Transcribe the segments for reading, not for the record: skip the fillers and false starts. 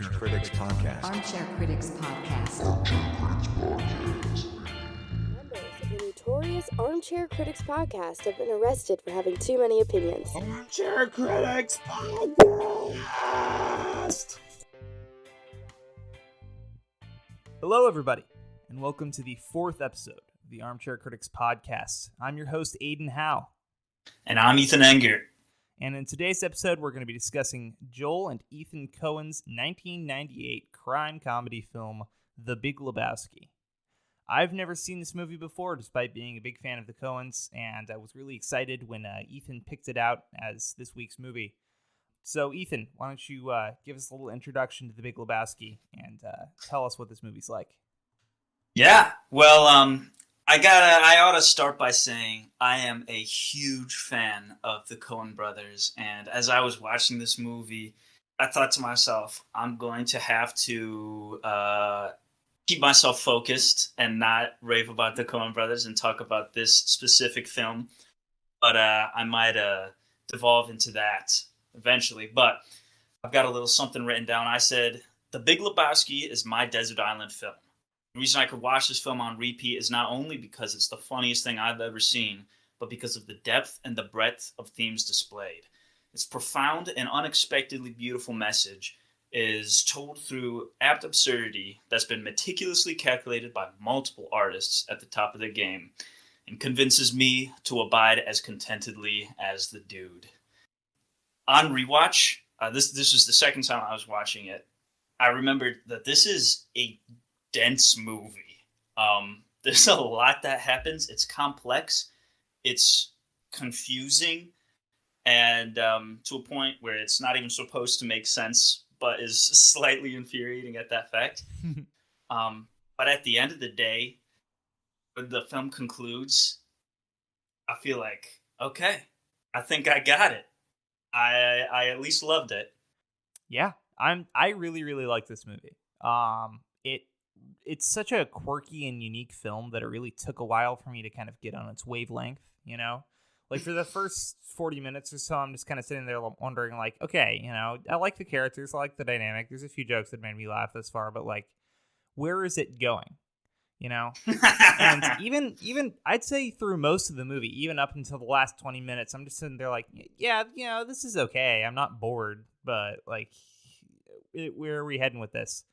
Armchair Critics Podcast. Armchair Critics Podcast. Members of the notorious Armchair Critics Podcast have been arrested for having too many opinions. Armchair Critics Podcast! Hello, everybody, and welcome to the fourth episode of the Armchair Critics Podcast. I'm your host, Aidan Howe. And I'm Ethan Engert. And in today's episode, we're going to be discussing Joel and Ethan Coen's 1998 crime comedy film, The Big Lebowski. I've never seen this movie before, despite being a big fan of the Coens, and I was really excited when Ethan picked it out as this week's movie. So, Ethan, why don't you give us a little introduction to The Big Lebowski and tell us what this movie's like? Yeah, well, I ought to start by saying I am a huge fan of the Coen brothers, and as I was watching this movie, I thought to myself, I'm going to have to keep myself focused and not rave about the Coen brothers and talk about this specific film, but I might devolve into that eventually. But I've got a little something written down. I said, The Big Lebowski is my desert island film. The reason I could watch this film on repeat is not only because it's the funniest thing I've ever seen, but because of the depth and the breadth of themes displayed. Its profound and unexpectedly beautiful message is told through apt absurdity that's been meticulously calculated by multiple artists at the top of their game, and convinces me to abide as contentedly as the dude. On rewatch, this was the second time I was watching it, I remembered that this is a dense movie. There's a lot that happens. It's complex, it's confusing, and to a point where it's not even supposed to make sense, but is slightly infuriating at that fact. But at the end of the day, when the film concludes, I feel like, okay, I think I got it. I at least loved it. Yeah, I really, really like this movie. It's such a quirky and unique film that it really took a while for me to kind of get on its wavelength, you know? Like, for the first 40 minutes or so, I'm just kind of sitting there wondering, like, okay, you know, I like the characters, I like the dynamic, there's a few jokes that made me laugh this far, but, like, where is it going, you know? And even I'd say through most of the movie, even up until the last 20 minutes, I'm just sitting there like, yeah, you know, this is okay, I'm not bored, but, like, where are we heading with this?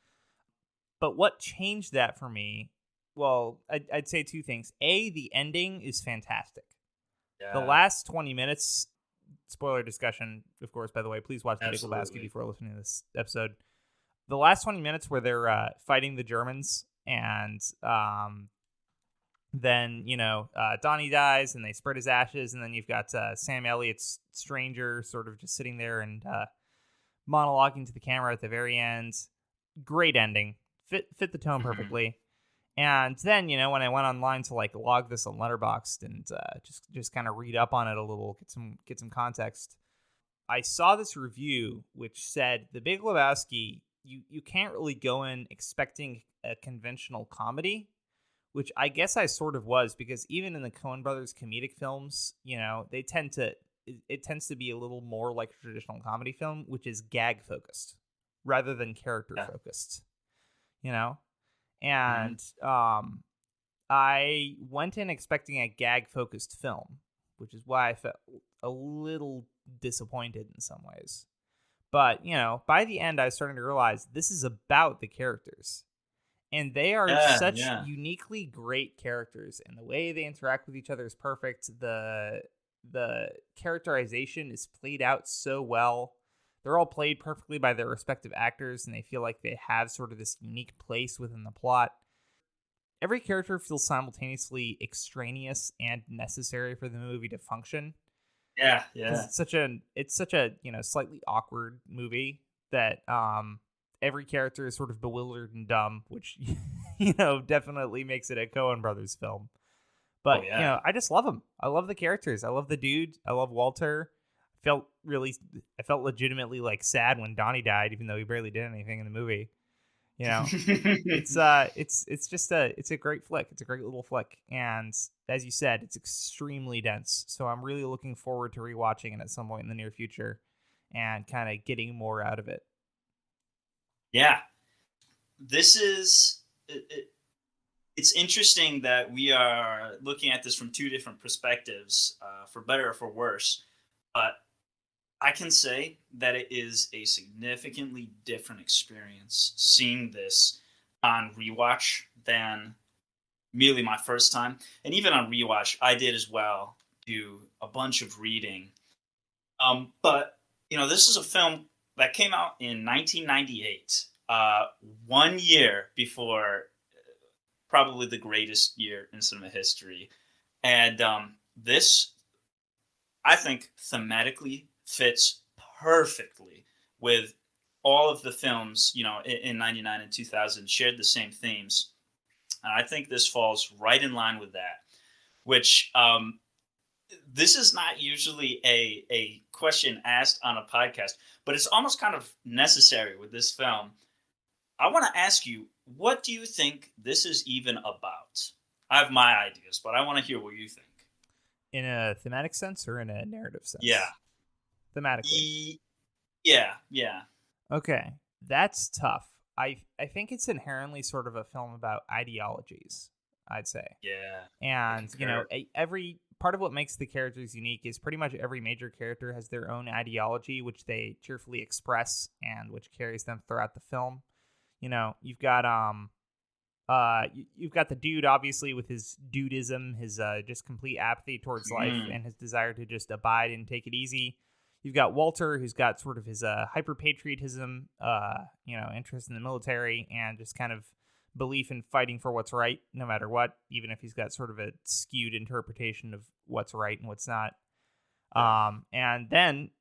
But what changed that for me, well, I'd say two things. A, the ending is fantastic. Yeah. The last 20 minutes, spoiler discussion, of course, by the way, please watch The Big Lebowski before listening to this episode. The last 20 minutes where they're fighting the Germans, and then, you know, Donnie dies and they spread his ashes, and then you've got Sam Elliott's stranger sort of just sitting there and monologuing to the camera at the very end. Great ending. Fit the tone perfectly. And then, you know, when I went online to like log this on Letterboxd and just kind of read up on it a little, get some context, I saw this review which said The Big Lebowski, you can't really go in expecting a conventional comedy, which I guess I sort of was, because even in the Coen brothers comedic films, you know, it tends to be a little more like a traditional comedy film, which is gag focused rather than character focused. You know, and I went in expecting a gag-focused film, which is why I felt a little disappointed in some ways. But, you know, by the end, I was starting to realize this is about the characters. And they are such uniquely great characters, and the way they interact with each other is perfect. The characterization is played out so well. They're all played perfectly by their respective actors, and they feel like they have sort of this unique place within the plot. Every character feels simultaneously extraneous and necessary for the movie to function. Yeah. It's such a you know, slightly awkward movie that every character is sort of bewildered and dumb, which, you know, definitely makes it a Coen brothers film. But you know, I just love them. I love the characters. I love the dude. I love Walter. I felt legitimately like sad when Donnie died, even though he barely did anything in the movie. You know, it's a great flick. It's a great little flick, and as you said, it's extremely dense. So I'm really looking forward to rewatching it at some point in the near future, and kind of getting more out of it. Yeah, this is it's interesting that we are looking at this from two different perspectives, for better or for worse. But I can say that it is a significantly different experience seeing this on rewatch than merely my first time. And even on rewatch, I did as well do a bunch of reading. But this is a film that came out in 1998, 1 year before probably the greatest year in cinema history. And this, I think, thematically fits perfectly with all of the films, in 99 and 2000 shared the same themes. And I think this falls right in line with that, which this is not usually a question asked on a podcast, but it's almost kind of necessary with this film. I want to ask you, what do you think this is even about? I have my ideas, but I want to hear what you think. In a thematic sense or in a narrative sense? Yeah. Thematically. Yeah. Okay, that's tough. I think it's inherently sort of a film about ideologies, I'd say. Yeah. And, every part of what makes the characters unique is pretty much every major character has their own ideology, which they cheerfully express and which carries them throughout the film. You've got you've got the dude, obviously, with his dudism, his just complete apathy towards life and his desire to just abide and take it easy. You've got Walter, who's got sort of his hyper-patriotism, interest in the military and just kind of belief in fighting for what's right, no matter what, even if he's got sort of a skewed interpretation of what's right and what's not. And then,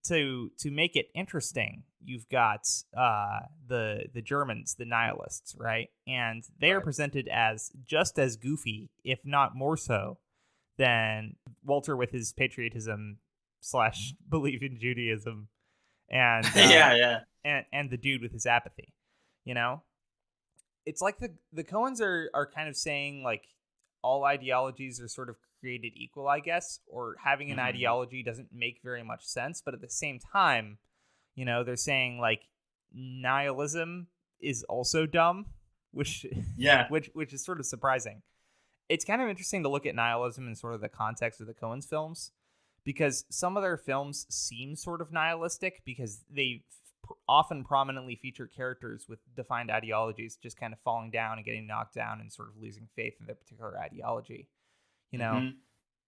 to make it interesting, you've got the Germans, the nihilists, right? And they are presented as just as goofy, if not more so, than Walter with his patriotism / belief in Judaism, and and the dude with his apathy. It's like the Coens are kind of saying, like, all ideologies are sort of created equal, I guess, or having an ideology doesn't make very much sense. But at the same time, they're saying, like, nihilism is also dumb, which is sort of surprising. It's kind of interesting to look at nihilism in sort of the context of the Coens films, because some of their films seem sort of nihilistic because they often prominently feature characters with defined ideologies just kind of falling down and getting knocked down and sort of losing faith in their particular ideology,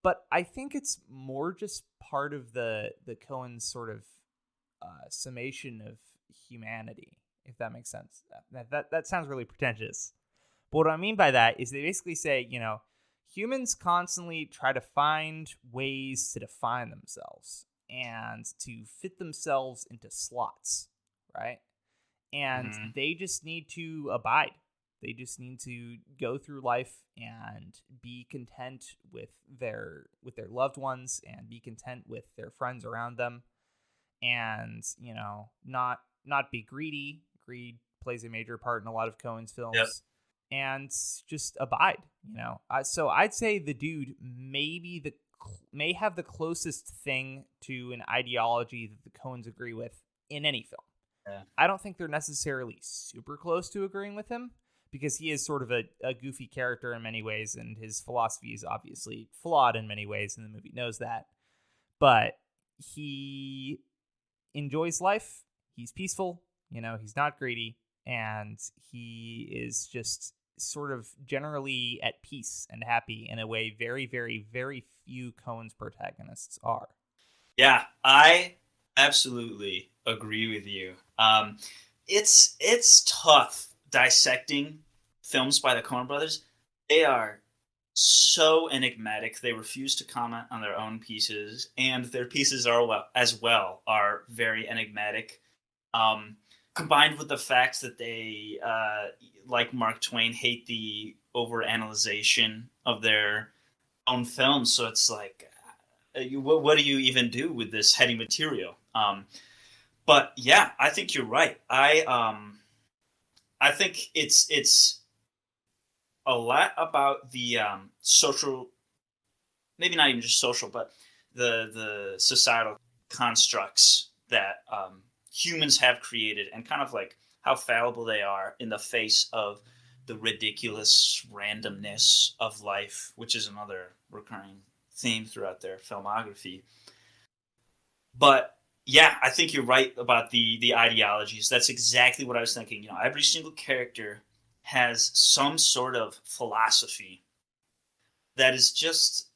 But I think it's more just part of the Coens sort of summation of humanity, if that makes sense. That sounds really pretentious. But what I mean by that is they basically say, humans constantly try to find ways to define themselves and to fit themselves into slots, right? And they just need to abide. They just need to go through life and be content with their loved ones and be content with their friends around them, and not be greedy. Greed plays a major part in a lot of Coen's films. Yep. And just abide, So I'd say the dude may have the closest thing to an ideology that the Coens agree with in any film. Yeah. I don't think they're necessarily super close to agreeing with him, because he is sort of a goofy character in many ways, and his philosophy is obviously flawed in many ways, and the movie knows that. But he enjoys life. He's peaceful. He's not greedy, and he is just sort of generally at peace and happy in a way very, very, very few Coen's protagonists are. Yeah, I absolutely agree with you. It's tough dissecting films by the Coen brothers. They are so enigmatic. They refuse to comment on their own pieces, and their pieces are very enigmatic. Combined with the fact that they, like Mark Twain, hate the overanalyzation of their own films. So it's like, what do you even do with this heady material? But yeah, I think you're right. I think it's a lot about the social, maybe not even just social, but the societal constructs that humans have created, and kind of like how fallible they are in the face of the ridiculous randomness of life, which is another recurring theme throughout their filmography. But yeah, I think you're right about the ideologies. That's exactly what I was thinking. Every single character has some sort of philosophy that is just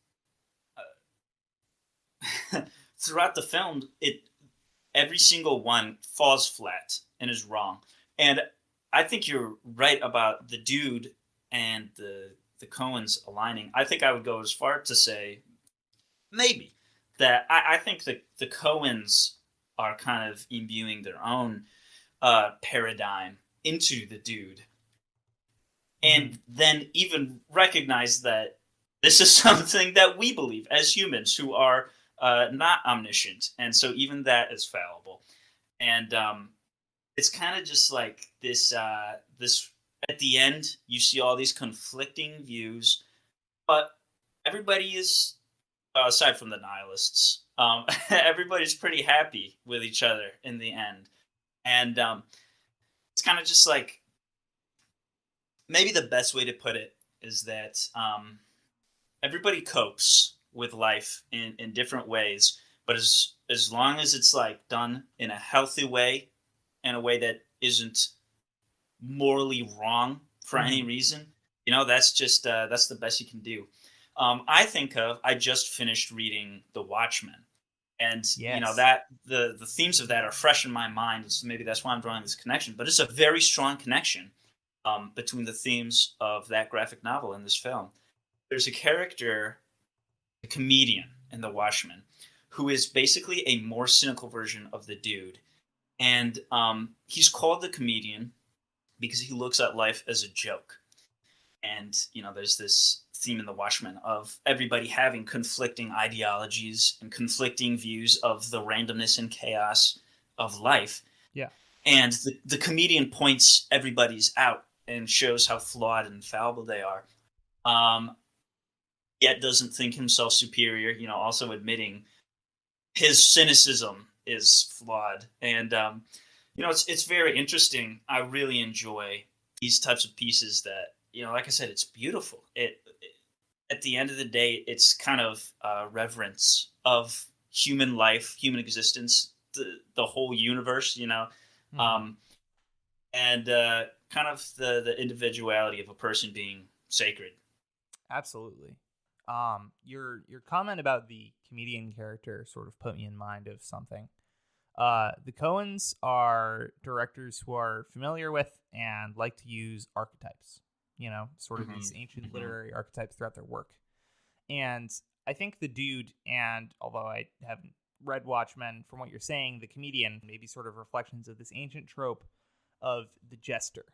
throughout the film. Every single one falls flat and is wrong. And I think you're right about the dude and the Coens aligning. I think I would go as far to say maybe that I think that the Coens are kind of imbuing their own paradigm into the dude, and then even recognize that this is something that we believe as humans who are not omniscient, and so even that is fallible. And it's kind of just like this. This at the end, you see all these conflicting views, but everybody is, aside from the nihilists, everybody's pretty happy with each other in the end. And it's kind of just like, maybe the best way to put it is that everybody copes with life in different ways, but as long as it's like done in a healthy way, in a way that isn't morally wrong for any reason, that's just that's the best you can do. I just finished reading The Watchmen, and Yes. that the themes of that are fresh in my mind. So maybe that's why I'm drawing this connection. But it's a very strong connection between the themes of that graphic novel and this film. There's a character, a comedian in The Watchmen, who is basically a more cynical version of the dude, and he's called the comedian because he looks at life as a joke. And there's this theme in The Watchmen of everybody having conflicting ideologies and conflicting views of the randomness and chaos of life. Yeah. And the comedian points everybody's out and shows how flawed and fallible they are. Yet doesn't think himself superior, also admitting his cynicism is flawed. And, it's very interesting. I really enjoy these types of pieces that, like I said, it's beautiful. At the end of the day, it's kind of reverence of human life, human existence, the whole universe, and kind of the individuality of a person being sacred. Absolutely. Your comment about the comedian character sort of put me in mind of something. The Coens are directors who are familiar with and like to use archetypes, sort of these ancient literary archetypes throughout their work. And I think the dude, and although I haven't read Watchmen, from what you're saying, the comedian, maybe sort of reflections of this ancient trope of the jester.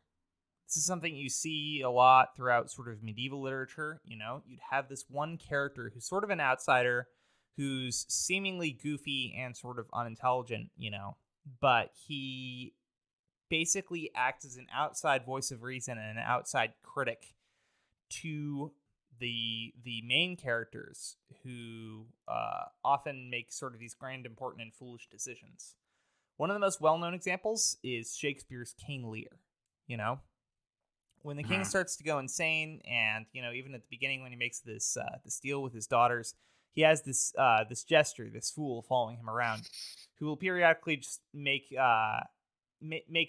This is something you see a lot throughout sort of medieval literature. You'd have this one character who's sort of an outsider, who's seemingly goofy and sort of unintelligent, but he basically acts as an outside voice of reason and an outside critic to the main characters, who often make sort of these grand, important, and foolish decisions. One of the most well-known examples is Shakespeare's King Lear. When the king starts to go insane, and even at the beginning when he makes this deal with his daughters, he has this jester, this fool, following him around, who will periodically just make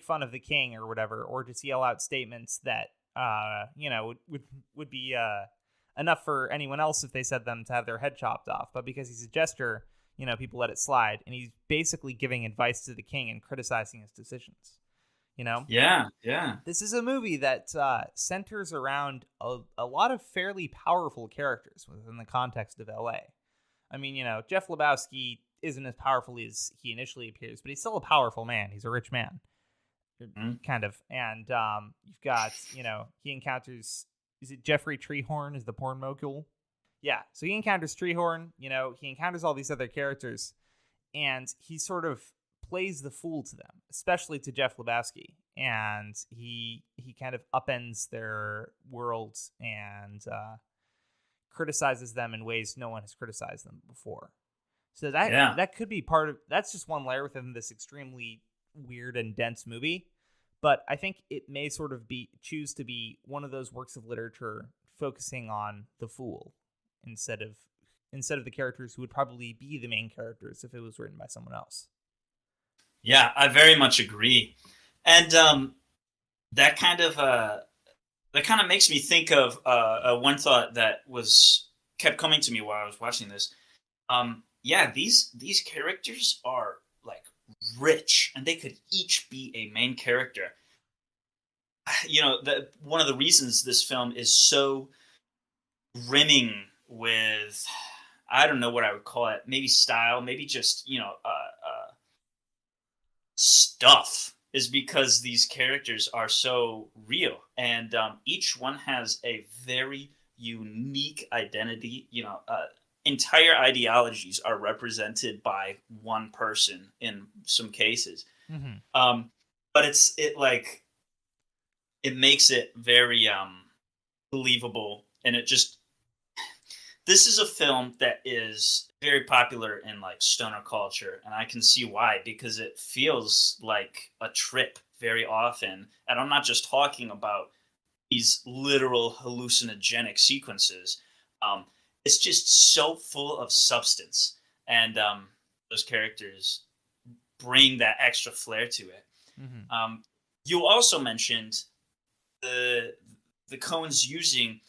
fun of the king or whatever, or just yell out statements that would be enough for anyone else if they said them to have their head chopped off. But because he's a jester, people let it slide, and he's basically giving advice to the king and criticizing his decisions. Yeah. This is a movie that centers around a lot of fairly powerful characters within the context of LA. I mean, Jeff Lebowski isn't as powerful as he initially appears, but he's still a powerful man. He's a rich man, kind of. And you've got, he encounters, is it Jeffrey Treehorn is the porn mogul? Yeah, so he encounters Treehorn, he encounters all these other characters, and he sort of plays the fool to them, especially to Jeff Lebowski, and he kind of upends their worlds and criticizes them in ways no one has criticized them before. So that could be part of, that's just one layer within this extremely weird and dense movie. But I think it may sort of choose to be one of those works of literature focusing on the fool instead of the characters who would probably be the main characters if it was written by someone else. Yeah, I very much agree. And that kind of makes me think of one thought that kept coming to me while I was watching this. Yeah, these characters are like rich, and they could each be a main character. One of the reasons this film is so brimming with, I don't know what I would call it, maybe style, maybe just stuff, is because these characters are so real, and each one has a very unique identity. Entire ideologies are represented by one person in some cases. Mm-hmm. But it makes it very believable, and this is a film that is very popular in like stoner culture, and I can see why, because it feels like a trip very often. And I'm not just talking about these literal hallucinogenic sequences. It's just so full of substance, and those characters bring that extra flair to it. Mm-hmm. You also mentioned the Coens using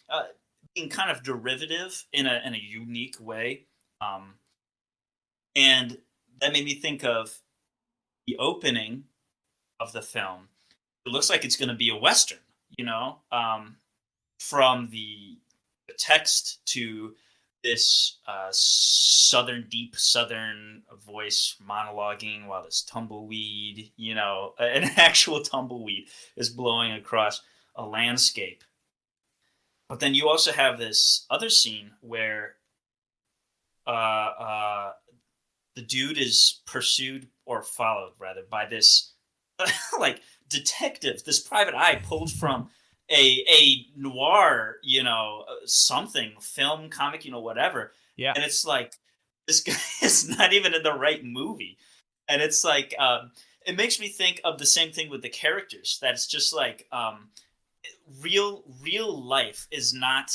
being kind of derivative in a unique way, and that made me think of the opening of the film. It looks like it's going to be a Western, from the text to this deep southern voice monologuing while this tumbleweed, an actual tumbleweed is blowing across a landscape. But then you also have this other scene where the dude is pursued, or followed rather, by this like detective, this private eye pulled from a noir, something film, comic, whatever. Yeah. And it's like, this guy is not even in the right movie. And it's like, it makes me think of the same thing with the characters, that it's just like, real life is not,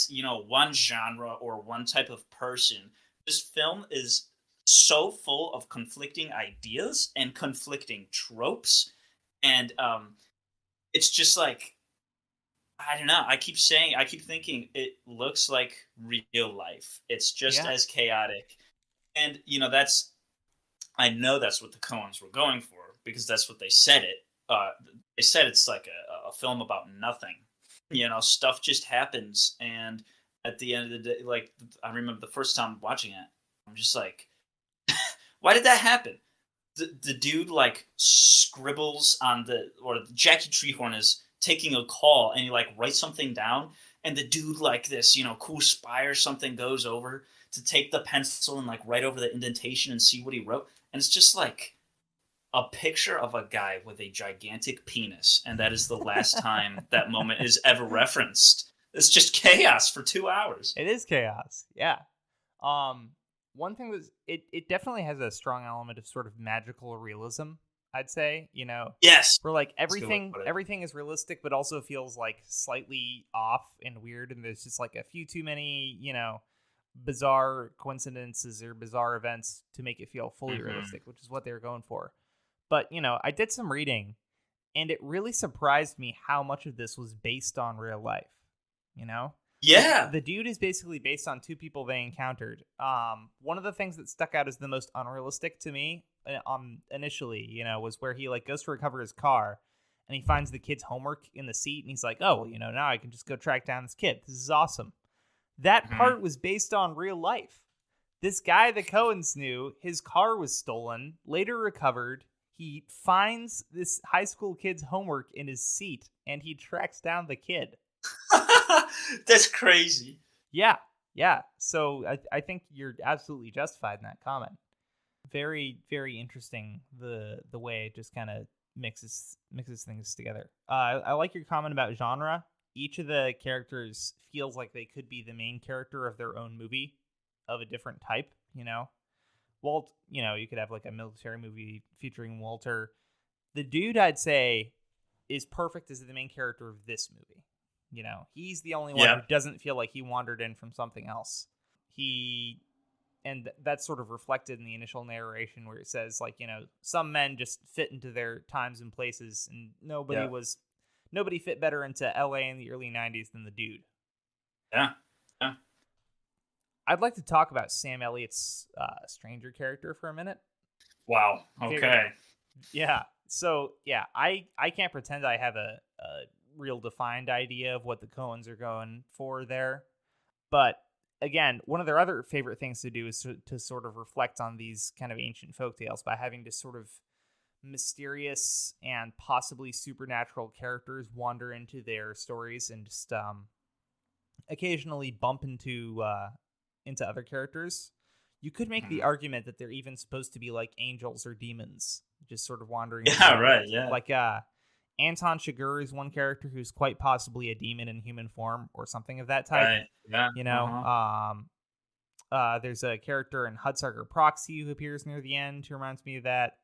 one genre or one type of person. This film is so full of conflicting ideas and conflicting tropes. And it's just like, I don't know. I keep thinking it looks like real life. It's just as chaotic. And, I know that's what the Coens were going for, because that's what they said it. They said it's like a film about nothing. Stuff just happens. And at the end of the day, like, I remember the first time watching it, I'm just like, why did that happen? The dude like scribbles or Jackie Treehorn is taking a call, and he like writes something down, and the dude like this, cool spy or something goes over to take the pencil and like write over the indentation and see what he wrote. And it's just like a picture of a guy with a gigantic penis, and that is the last time that moment is ever referenced. It's just chaos for 2 hours. It is chaos. Yeah. One thing was it definitely has a strong element of sort of magical realism, I'd say, Yes. where like everything is realistic, but also feels like slightly off and weird. And there's just like a few too many, bizarre coincidences or bizarre events to make it feel fully realistic, which is what they were going for. But, I did some reading, and it really surprised me how much of this was based on real life, Yeah. The dude is basically based on two people they encountered. One of the things that stuck out as the most unrealistic to me initially, was where he like goes to recover his car, and he finds the kid's homework in the seat, and he's like, oh, now I can just go track down this kid. This is awesome. That part was based on real life. This guy the Coens knew, his car was stolen, later recovered. He finds this high school kid's homework in his seat, and he tracks down the kid. That's crazy. Yeah. So I think you're absolutely justified in that comment. Very, very interesting the way it just kind of mixes things together. I like your comment about genre. Each of the characters feels like they could be the main character of their own movie of a different type, Walt, you could have like a military movie featuring Walter. The dude, I'd say, is perfect as the main character of this movie. You know, he's the only one who doesn't feel like he wandered in from something else. And that's sort of reflected in the initial narration where it says, like, you know, some men just fit into their times and places, and nobody fit better into LA in the early 90s than the dude. Yeah. I'd like to talk about Sam Elliott's stranger character for a minute. Wow. Okay. Yeah. So, yeah, I can't pretend I have a real defined idea of what the Coens are going for there. But, again, one of their other favorite things to do is to sort of reflect on these kind of ancient folktales by having this sort of mysterious and possibly supernatural characters wander into their stories and just occasionally bump into other characters. You could make the argument that they're even supposed to be like angels or demons, just sort of wandering. Yeah, right. Yeah. Like Anton Chigurh is one character who's quite possibly a demon in human form or something of that type. Right. Yeah. You know, there's a character in Hudsucker Proxy who appears near the end who reminds me of that.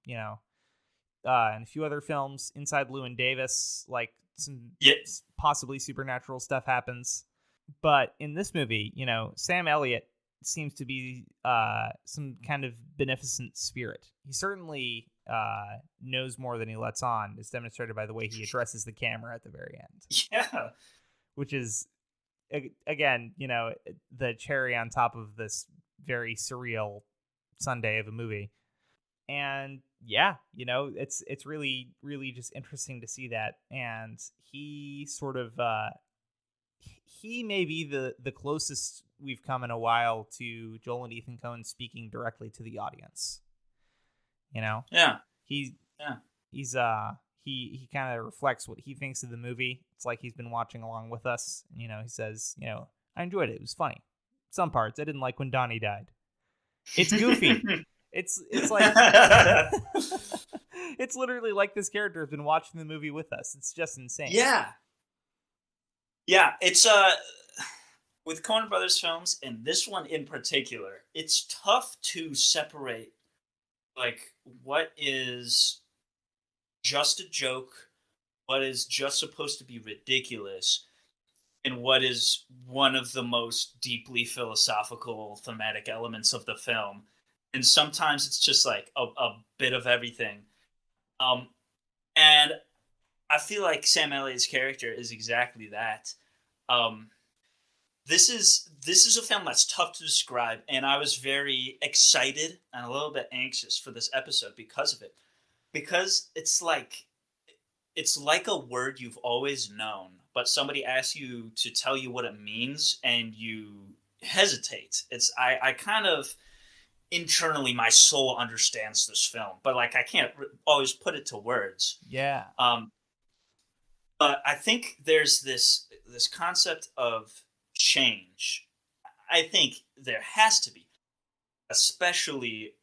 You know, and a few other films, Inside Llewyn Davis, like some possibly supernatural stuff happens. But in this movie, you know, Sam Elliott seems to be some kind of beneficent spirit. He certainly knows more than he lets on, as demonstrated by the way he addresses the camera at the very end. Yeah. Which is, again, you know, the cherry on top of this very surreal Sunday of a movie. And yeah, you know, it's really, really just interesting to see that. And he sort of, he may be the closest we've come in a while to Joel and Ethan Coen speaking directly to the audience. You know? Yeah. He kind of reflects what he thinks of the movie. It's like he's been watching along with us. You know, he says, you know, I enjoyed it. It was funny. Some parts I didn't like when Donnie died. It's goofy. It's like it's literally like this character has been watching the movie with us. It's just insane. Yeah. Yeah, it's with Coen Brothers films, and this one in particular, it's tough to separate like what is just a joke, what is just supposed to be ridiculous, and what is one of the most deeply philosophical thematic elements of the film. And sometimes it's just like a bit of everything. And I feel like Sam Elliott's character is exactly that. This is a film that's tough to describe, and I was very excited and a little bit anxious for this episode because of it. Because it's like a word you've always known, but somebody asks you to tell you what it means, and you hesitate. I kind of internally, my soul understands this film, but like I can't always put it to words. Yeah. But I think there's this concept of change. I think there has to be, especially,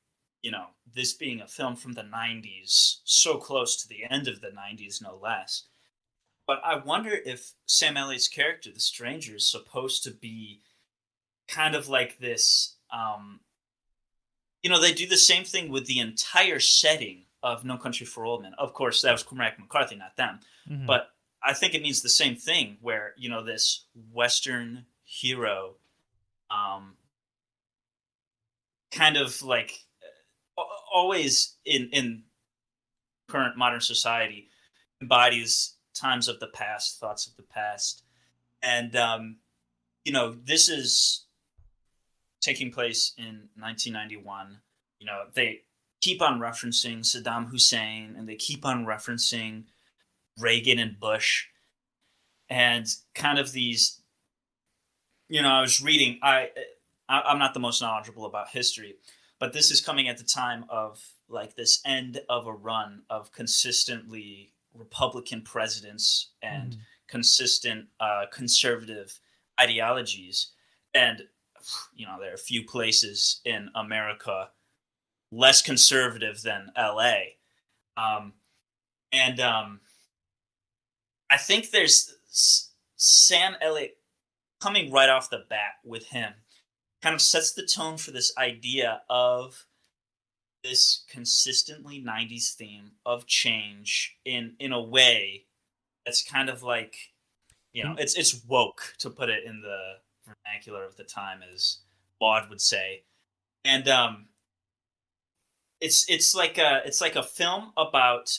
you know, this being a film from the 90s, so close to the end of the 90s, no less. But I wonder if Sam Elliott's character, the stranger, is supposed to be kind of like this. You know, they do the same thing with the entire setting of No Country for Old Men. Of course, that was Cormac McCarthy, not them. Mm-hmm. But I think it means the same thing where, you know, this Western hero kind of like always in current modern society embodies times of the past, thoughts of the past. And, you know, this is taking place in 1991. You know, they keep on referencing Saddam Hussein, and they keep on referencing Reagan and Bush, and kind of these, you know, I was reading, I'm not the most knowledgeable about history, but this is coming at the time of like this end of a run of consistently Republican presidents and consistent conservative ideologies. And, you know, there are a few places in America less conservative than LA. I think there's Sam Elliott coming right off the bat with him kind of sets the tone for this idea of this consistently 90s theme of change in a way that's kind of like, it's woke, to put it in the vernacular of the time, as Maud would say. And it's like a film about,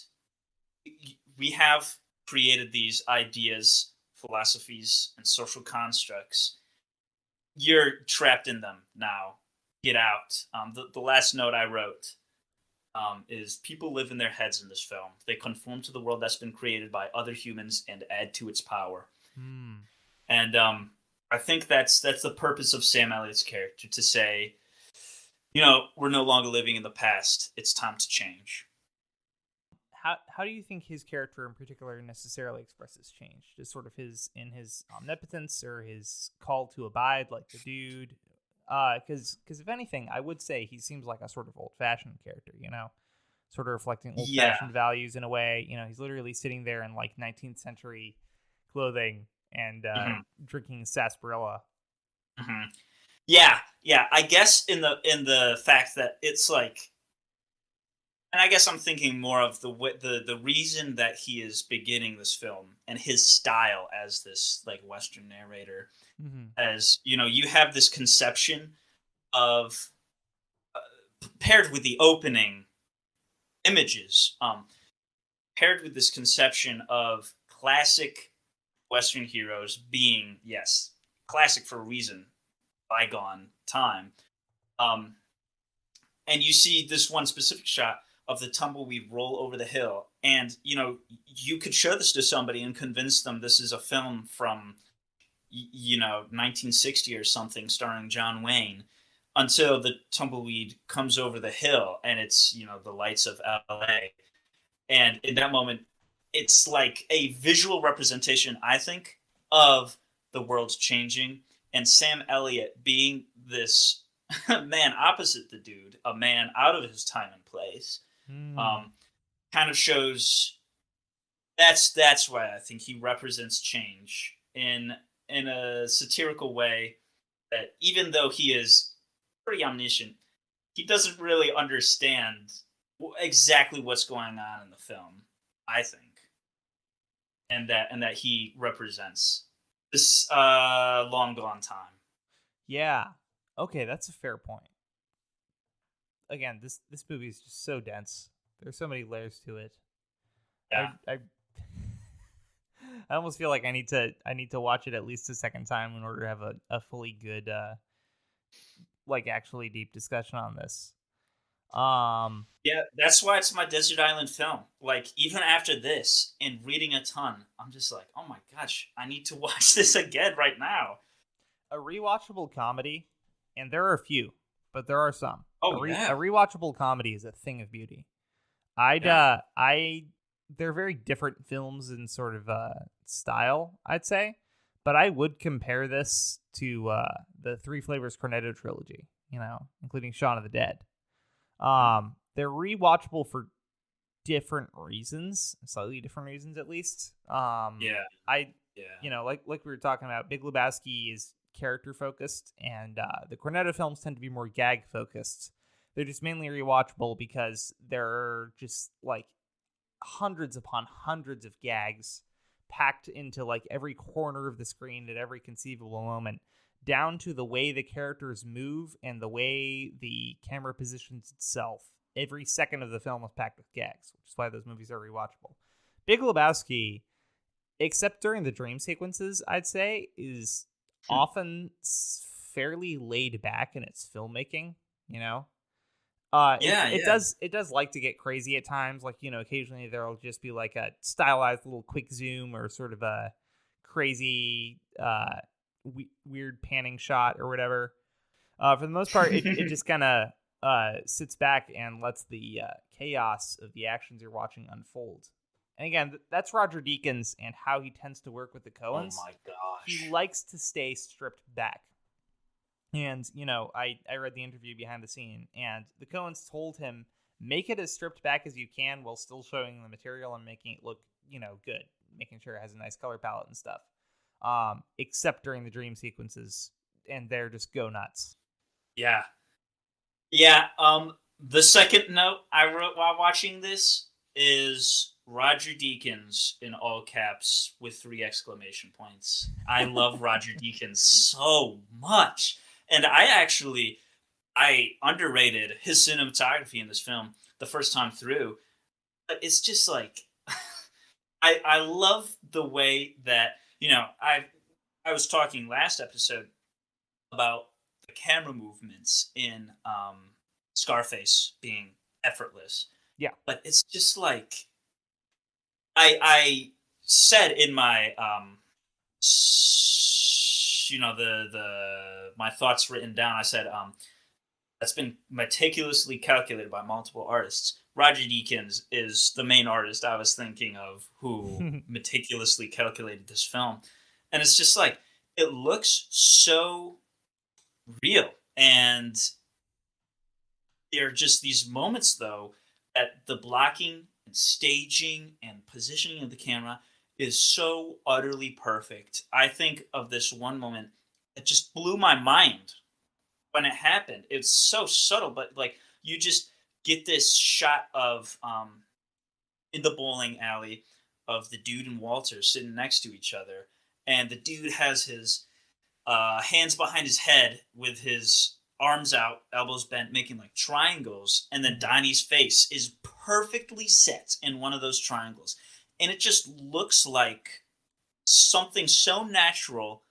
we have created these ideas, philosophies, and social constructs. You're trapped in them now. Get out. The last note I wrote is, people live in their heads in this film. They conform to the world that's been created by other humans and add to its power. And I think that's the purpose of Sam Elliott's character, to say, we're no longer living in the past. It's time to change. How do you think his character in particular necessarily expresses change? Just sort of his omnipotence, or his call to abide, like the dude? Because if anything, I would say he seems like a sort of old-fashioned character, sort of reflecting old-fashioned values in a way. He's literally sitting there in like 19th century clothing and drinking sarsaparilla. Yeah. I guess in the fact that it's like, and I guess I'm thinking more of the reason that he is beginning this film and his style as this like Western narrator, as you have this conception of paired with the opening images, paired with this conception of classic Western heroes being, yes, classic for a reason, bygone time, and you see this one specific shot of the tumbleweed roll over the hill, and you could show this to somebody and convince them this is a film from 1960 or something, starring John Wayne, until the tumbleweed comes over the hill and it's the lights of LA, and in that moment it's like a visual representation, I think, of the world changing, and Sam Elliott being this man opposite the dude, a man out of his time and place. Kind of shows that's why I think he represents change in a satirical way, that even though he is pretty omniscient, he doesn't really understand exactly what's going on in the film, I think, and that he represents this long gone time. Yeah. Okay, that's a fair point. Again, this movie is just so dense. There's so many layers to it. Yeah. I almost feel like I need to watch it at least a second time in order to have a fully good like actually deep discussion on this. Yeah, that's why it's my desert island film. Like, even after this and reading a ton, I'm just like, oh my gosh, I need to watch this again right now. A rewatchable comedy, and there are a few, but there are some. Oh, A yeah. rewatchable comedy is a thing of beauty. They're very different films in sort of style, I'd say, but I would compare this to the Three Flavors Cornetto trilogy, including Shaun of the Dead. They're rewatchable for different reasons, slightly different reasons at least. Like we were talking about, Big Lebowski is character focused, and the Cornetto films tend to be more gag focused. They're just mainly rewatchable because there are just like hundreds upon hundreds of gags packed into like every corner of the screen at every conceivable moment, down to the way the characters move and the way the camera positions itself. Every second of the film is packed with gags, which is why those movies are rewatchable. Big Lebowski, except during the dream sequences, I'd say, is often fairly laid back in its filmmaking, It does like to get crazy at times. Like, occasionally there'll just be like a stylized little quick zoom or sort of a crazy weird panning shot or whatever. For the most part, it just kind of sits back and lets the chaos of the actions you're watching unfold. And again, that's Roger Deakins and how he tends to work with the Coens. Oh my gosh. He likes to stay stripped back. And, I read the interview behind the scene, and the Coens told him, make it as stripped back as you can while still showing the material and making it look, good, making sure it has a nice color palette and stuff. Except during the dream sequences, and they're just go nuts. Yeah. Yeah, The second note I wrote while watching this is Roger Deakins in all caps with 3 exclamation points. I love Roger Deakins so much. And I underrated his cinematography in this film the first time through. But it's just like, I love the way that, I was talking last episode about the camera movements in Scarface being effortless. Yeah. But it's just like I said in my the my thoughts written down. I said that's been meticulously calculated by multiple artists. Roger Deakins is the main artist I was thinking of who meticulously calculated this film. And it's just like, it looks so real. And there are just these moments, though, that the blocking and staging and positioning of the camera is so utterly perfect. I think of this one moment that just blew my mind when it happened. It's so subtle, but like you just get this shot of in the bowling alley of the dude and Walter sitting next to each other, and the dude has his hands behind his head with his arms out, elbows bent, making like triangles, and then Donnie's face is perfectly set in one of those triangles, and it just looks like something so natural.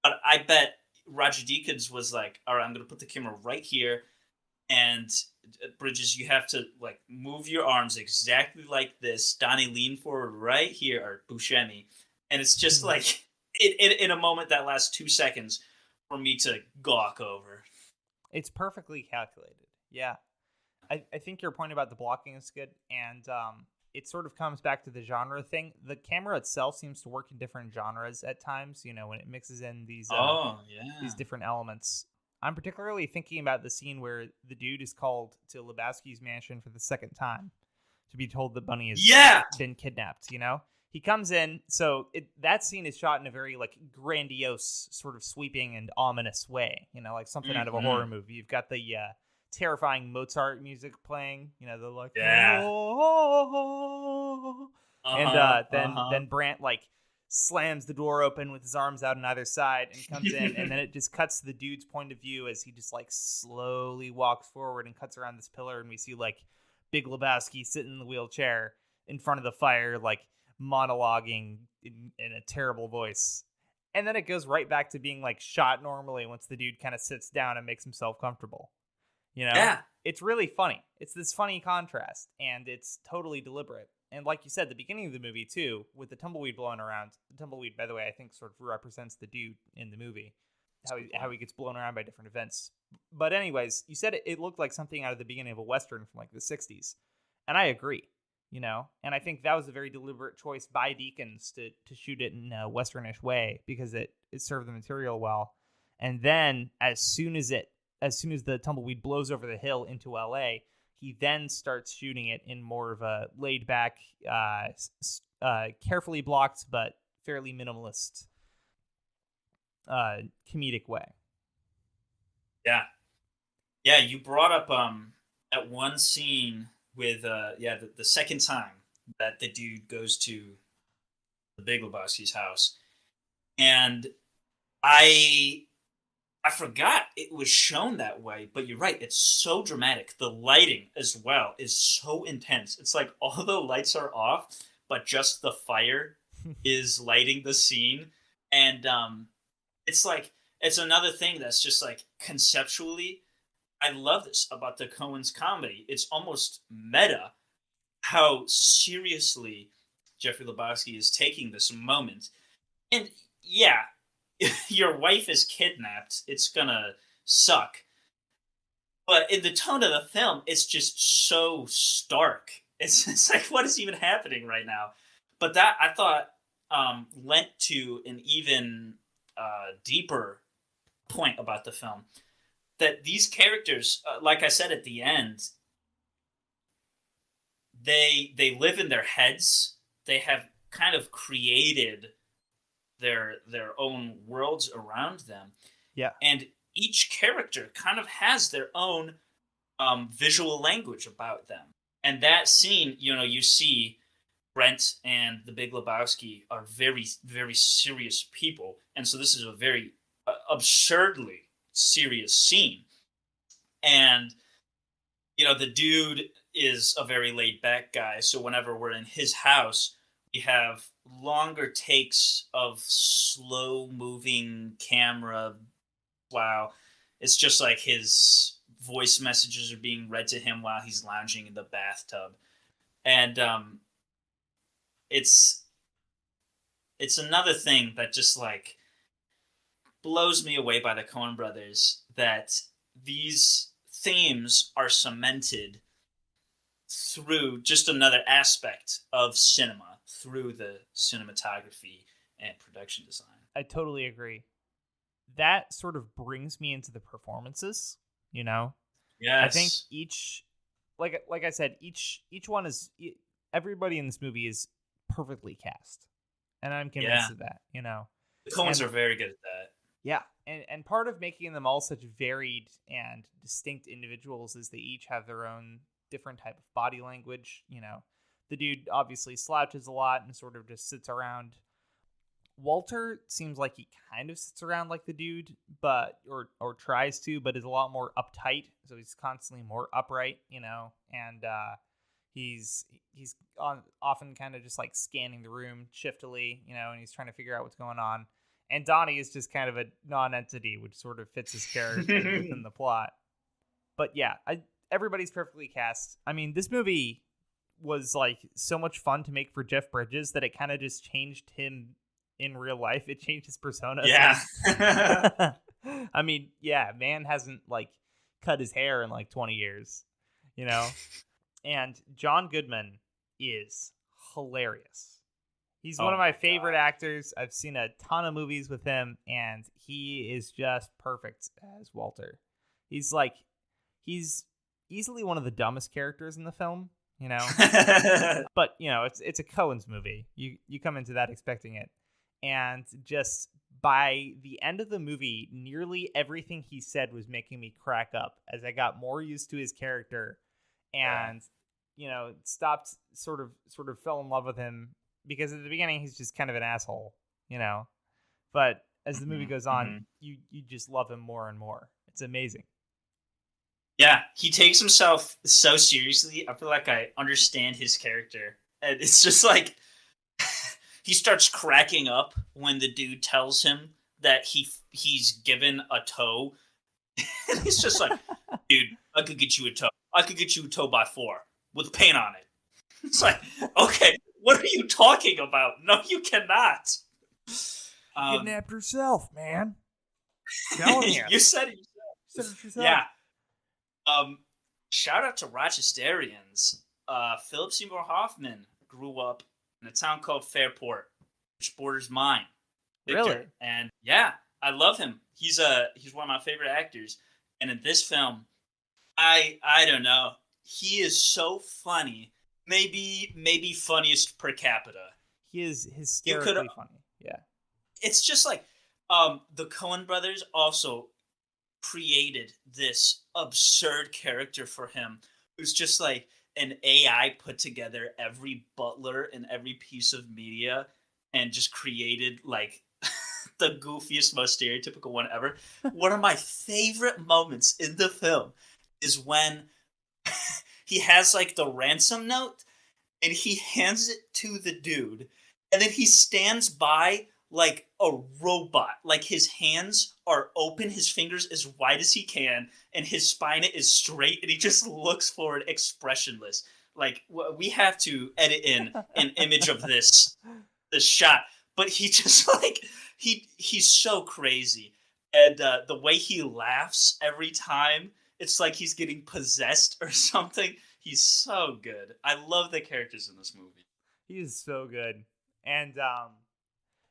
But I bet Roger Deakins was like, all right, I'm going to put the camera right here, and Bridges, you have to like move your arms exactly like this. Donnie, lean forward right here, or Buscemi. And it's just like, in a moment that lasts 2 seconds for me to gawk over. It's perfectly calculated. Yeah. I think your point about the blocking is good. And it sort of comes back to the genre thing. The camera itself seems to work in different genres at times, when it mixes in these different elements. I'm particularly thinking about the scene where the dude is called to Lebowski's mansion for the second time to be told that Bunny has been kidnapped, He comes in, so that scene is shot in a very like grandiose, sort of sweeping and ominous way, like something out of a horror movie. You've got the terrifying Mozart music playing, the like, then Brandt like slams the door open with his arms out on either side and comes in, and then it just cuts to the dude's point of view as he just like slowly walks forward and cuts around this pillar, and we see like Big Lebowski sitting in the wheelchair in front of the fire, like monologuing in a terrible voice. And then it goes right back to being like shot normally once the dude kind of sits down and makes himself comfortable. Yeah. It's really funny. It's this funny contrast, and it's totally deliberate. And like you said, the beginning of the movie, too, with the tumbleweed blowing around. The tumbleweed, by the way, I think sort of represents the dude in the movie. How he gets blown around by different events. But anyways, you said it looked like something out of the beginning of a Western from like the 60s. And I agree, And I think that was a very deliberate choice by Deakins to shoot it in a Westernish way because it served the material well. And then as soon as the tumbleweed blows over the hill into LA, he then starts shooting it in more of a laid-back, carefully blocked but fairly minimalist comedic way. Yeah, you brought up that one scene with the second time that the dude goes to the Big Lebowski's house, and I forgot it was shown that way, but you're right. It's so dramatic. The lighting as well is so intense. It's like all the lights are off, but just the fire is lighting the scene. And it's like, it's another thing that's just like conceptually, I love this about the Coen's comedy. It's almost meta how seriously Jeffrey Lebowski is taking this moment. And yeah, your wife is kidnapped, it's gonna suck. But in the tone of the film, it's just so stark. It's like, what is even happening right now? But that, I thought, lent to an even deeper point about the film. That these characters, like I said at the end, they live in their heads. They have kind of created their own worlds around them. Yeah. And each character kind of has their own visual language about them. And that scene, you see Brent and the Big Lebowski are very, very serious people. And so this is a very absurdly serious scene. And, the dude is a very laid back guy. So whenever we're in his house, we have longer takes of slow moving camera. Wow. It's just like his voice messages are being read to him while he's lounging in the bathtub. And it's another thing that just like blows me away by the Coen brothers, that these themes are cemented through just another aspect of cinema, through the cinematography and production design. I totally agree. That sort of brings me into the performances, Yes. I think each, like I said, each one is, everybody in this movie is perfectly cast. And I'm convinced of that, The Coens are very good at that. Yeah, and part of making them all such varied and distinct individuals is they each have their own different type of body language. The dude obviously slouches a lot and sort of just sits around. Walter seems like he kind of sits around like the dude, but or tries to, but is a lot more uptight. So he's constantly more upright, and he's often kind of just like scanning the room shiftily, and he's trying to figure out what's going on. And Donnie is just kind of a non-entity, which sort of fits his character within the plot. But yeah, everybody's perfectly cast. I mean, this movie was like so much fun to make for Jeff Bridges that it kind of just changed him in real life. It changed his persona. Yeah. I mean, yeah, man hasn't like cut his hair in like 20 years, And John Goodman is hilarious. He's one of my favorite actors. I've seen a ton of movies with him, and he is just perfect as Walter. He's easily one of the dumbest characters in the film, But, it's a Coen's movie. You come into that expecting it. And just by the end of the movie, nearly everything he said was making me crack up as I got more used to his character and, stopped sort of fell in love with him. Because at the beginning, he's just kind of an asshole, But as the movie goes on, you just love him more and more. It's amazing. Yeah, he takes himself so seriously. I feel like I understand his character. And it's just like, he starts cracking up when the dude tells him that he's given a toe. And he's just like, dude, I could get you a toe. I could get you a toe by 4 with paint on it. It's like, okay. What are you talking about? No, you cannot. You kidnapped yourself, man. Telling you. You said it yourself. You said it yourself. Yeah. Shout out to Rochesterians. Philip Seymour Hoffman grew up in a town called Fairport, which borders mine. Victor. Really? And yeah, I love him. He's one of my favorite actors. And in this film, I don't know. He is so funny. Maybe funniest per capita. He is hysterically funny. Yeah. It's just like the Coen brothers also created this absurd character for him who's just like an AI put together every butler in every piece of media and just created like the goofiest, most stereotypical one ever. One of my favorite moments in the film is when he has like the ransom note and he hands it to the dude and then he stands by like a robot. Like his hands are open, his fingers as wide as he can, and his spine is straight and he just looks forward expressionless. Like we have to edit in an image of this shot, but he just like he's so crazy. And the way he laughs every time, it's like he's getting possessed or something. He's so good. I love the characters in this movie. He is so good. And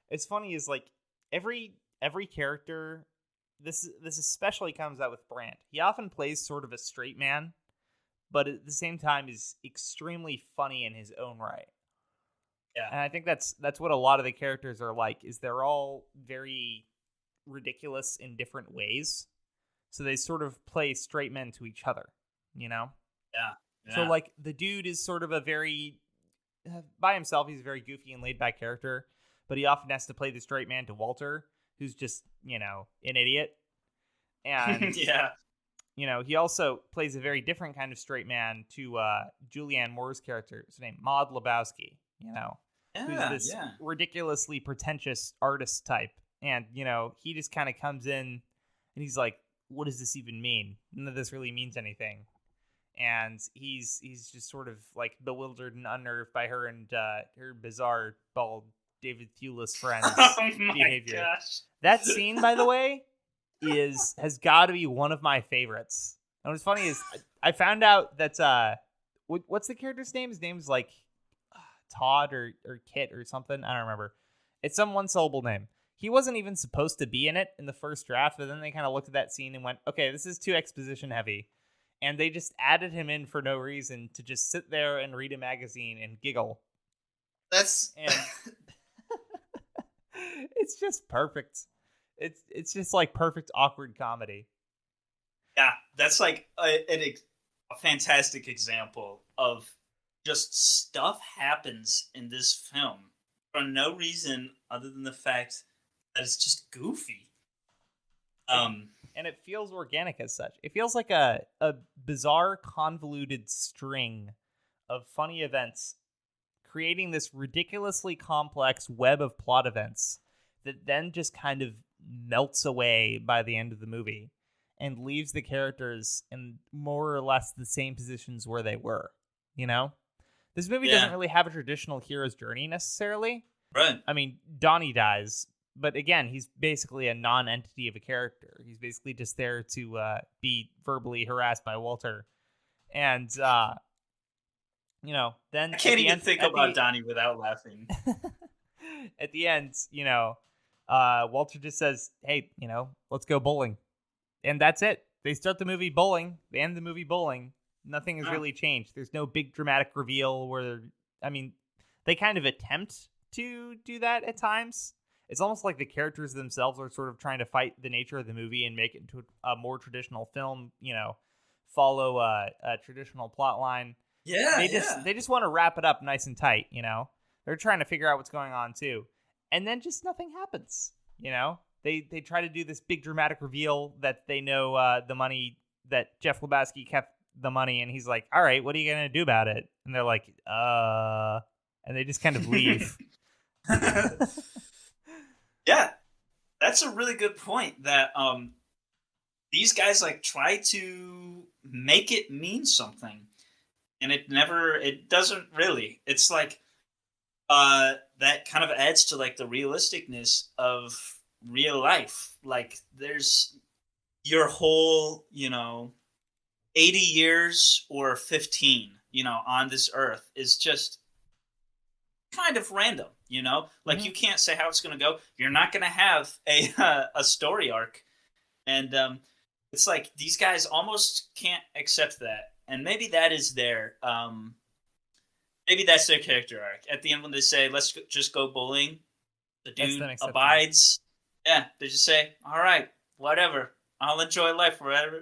it's funny is like every character, this especially comes out with Brandt. He often plays sort of a straight man, but at the same time is extremely funny in his own right. Yeah. And I think that's what a lot of the characters are like, is they're all very ridiculous in different ways. So they sort of play straight men to each other, you know? Yeah. So, like, the dude is sort of a very, by himself, he's a very goofy and laid-back character, but he often has to play the straight man to Walter, who's just, you know, an idiot. And, Yeah. you know, he also plays a very different kind of straight man to Julianne Moore's character, who's named Big Lebowski, you know, who's this ridiculously pretentious artist type. And, you know, he just kind of comes in and he's like, what does this even mean? None of this really means anything. And he's just sort of like bewildered and unnerved by her and her bizarre bald David Thewlis friends behavior. Gosh. That scene, by the way, has got to be one of my favorites. And what's funny is I found out that what's the character's name? His name's like Todd or Kit or something. I don't remember. It's some one-syllable name. He wasn't even supposed to be in it in the first draft, but then they kind of looked at that scene and went, okay, this is too exposition heavy. And they just added him in for no reason to just sit there and read a magazine and giggle. And it's just perfect. It's just like perfect awkward comedy. Yeah, that's like a fantastic example of just stuff happens in this film for no reason other than the fact that it's just goofy. And it feels organic as such. It feels like a bizarre, convoluted string of funny events creating this ridiculously complex web of plot events that then just kind of melts away by the end of the movie and leaves the characters in more or less the same positions where they were, you know? This movie doesn't really have a traditional hero's journey necessarily. Right. I mean, Donnie dies, but again, he's basically a non-entity of a character. He's basically just there to be verbally harassed by Walter. And, you know, then... I can't even think about Donnie without laughing. At the end, you know, Walter just says, hey, you know, let's go bowling. And that's it. They start the movie bowling. They end the movie bowling. Nothing has really changed. There's no big dramatic reveal where, I mean, they kind of attempt to do that at times. It's almost like the characters themselves are sort of trying to fight the nature of the movie and make it into a more traditional film, you know, follow a traditional plot line. Yeah, they just want to wrap it up nice and tight, you know. They're trying to figure out what's going on too. And then just nothing happens, you know. They try to do this big dramatic reveal that they know the money, that Jeff Lebowski kept the money, and he's like, all right, what are you going to do about it? And they're like, and they just kind of leave. Yeah, that's a really good point that these guys like try to make it mean something, and it doesn't really. It's like that kind of adds to like the realisticness of real life. Like there's your whole, you know, 80 years or 15, you know, on this earth is just kind of random, you know? Like you can't say how it's going to go. You're not going to have a story arc. And it's like these guys almost can't accept that. And maybe that is maybe that's their character arc. At the end when they say, let's just go bowling, the dude abides. Yeah, they just say, all right, whatever. I'll enjoy life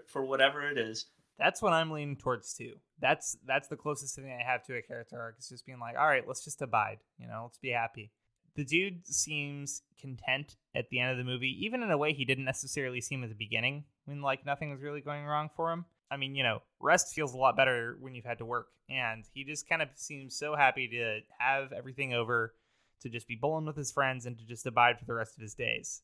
for whatever it is. That's what I'm leaning towards too. That's the closest thing I have to a character arc. It's just being like, all right, let's just abide. You know, let's be happy. The dude seems content at the end of the movie, even in a way he didn't necessarily seem at the beginning when like nothing was really going wrong for him. I mean, you know, rest feels a lot better when you've had to work, and he just kind of seems so happy to have everything over, to just be bowling with his friends, and to just abide for the rest of his days.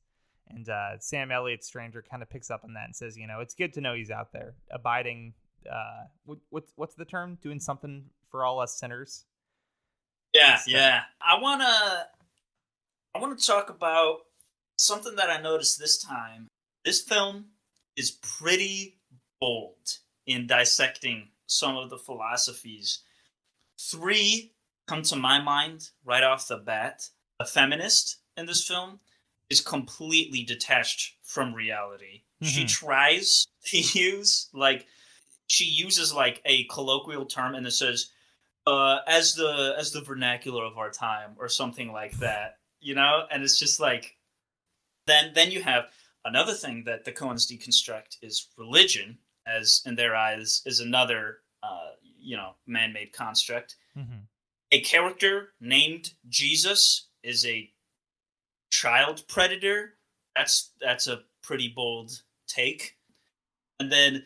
And Sam Elliott Stranger kind of picks up on that and says, you know, it's good to know he's out there abiding. What's the term? Doing something for all us sinners. Yeah. I wanna talk about something that I noticed this time. This film is pretty bold in dissecting some of the philosophies. 3 come to my mind right off the bat. The feminist in this film is completely detached from reality. Mm-hmm. She tries to use she uses like a colloquial term and it says as the vernacular of our time or something like that, you know? And it's just like then you have another thing that the Coens deconstruct is religion, as in their eyes, is another, man-made construct. Mm-hmm. A character named Jesus is a child predator. That's a pretty bold take. And then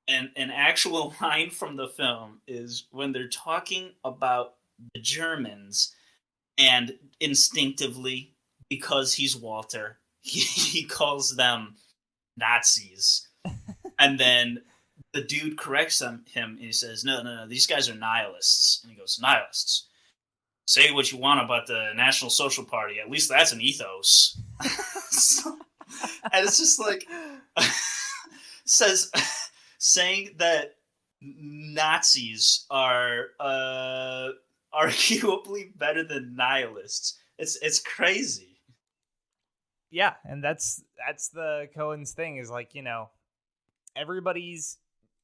an actual line from the film is when they're talking about the Germans, and instinctively, because he's Walter, he calls them Nazis. And then the dude corrects him and he says, no, these guys are nihilists. And he goes, nihilists? Say what you want about the National Social Party. At least that's an ethos. And it's just like, saying that Nazis are arguably better than nihilists. It's crazy. Yeah, and that's the Coen's thing, is like, everybody's